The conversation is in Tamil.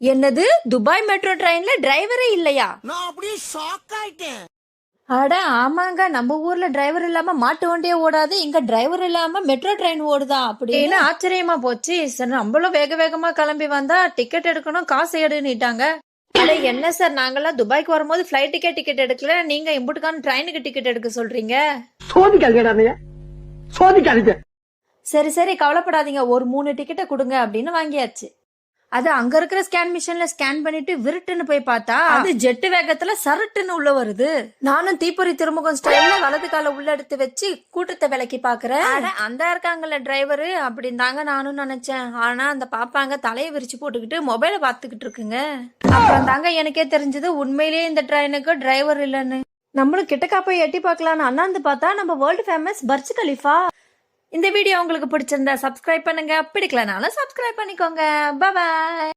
என்னது, துபாய் மெட்ரோ ட்ரெயின்ல டிரைவரே இல்லையா? நான் அப்படியே ஷாக் ஆயிட்டேன். அட ஆமாங்க, நம்ம ஊர்ல டிரைவர் இல்லாம மாட்டு வண்டியே ஓடாது, இங்க டிரைவர் இல்லாம மெட்ரோ ட்ரெயின் ஓடுதா அப்படின்னு ஆச்சரியமா போச்சு. சரி, நம்மளும் வேக வேகமா கிளம்பி வந்தா டிக்கெட் எடுக்கணும், காசு எடுன்னுட்டாங்க. அட என்ன சார், நாங்கெல்லாம் துபாய்க்கு வரும்போது ஃபிளைட்டுக்கே டிக்கெட் எடுக்கல, நீங்க இம்புட்டுக்கான ட்ரெயினுக்கு டிக்கெட் எடுக்க சொல்றீங்க? சோதிக்காதீங்க. சரி சரி, கவலைப்படாதீங்க, ஒரு 3 டிக்கெட்டை கொடுங்க அப்படின்னு வாங்கியாச்சு. அது அங்க இருக்கிற ஸ்கேன் மிஷின்ல ஸ்கேன் பண்ணிட்டு விருட்டுன்னு போய் பார்த்தா அது ஜெட்டு வேகத்துல சருட்டுன்னு உள்ள வருது. நானும் தீப்பொறி திருமுகம் ஸ்டைல்ல வலது கால உள்ள எடுத்து வச்சு கூட்டத்தை விலக்கி பாக்குறேன். அந்த இருக்காங்கல்ல டிரைவரு அப்படின்னு தாங்க நானும் நினைச்சேன். ஆனா அந்த பாப்பாங்க தலையை விரிச்சு போட்டுக்கிட்டு மொபைல பாத்துக்கிட்டு இருக்குங்க. அப்புறம் தாங்க எனக்கே தெரிஞ்சது உண்மையிலேயே இந்த ட்ரெயினுக்கு டிரைவர் இல்லைன்னு. நம்மளும் கிட்டக்கா போய் எட்டி பார்க்கலான்னு அண்ணாந்து பார்த்தா நம்ம வேர்ல்டு ஃபேமஸ் பர்ஜ் கலிஃபா. இந்த வீடியோ உங்களுக்கு பிடிச்சிருந்தா சப்ஸ்கிரைப் பண்ணுங்க, பிடிக்கலனாலும் சப்ஸ்கிரைப் பண்ணிக்கோங்க. பாய்.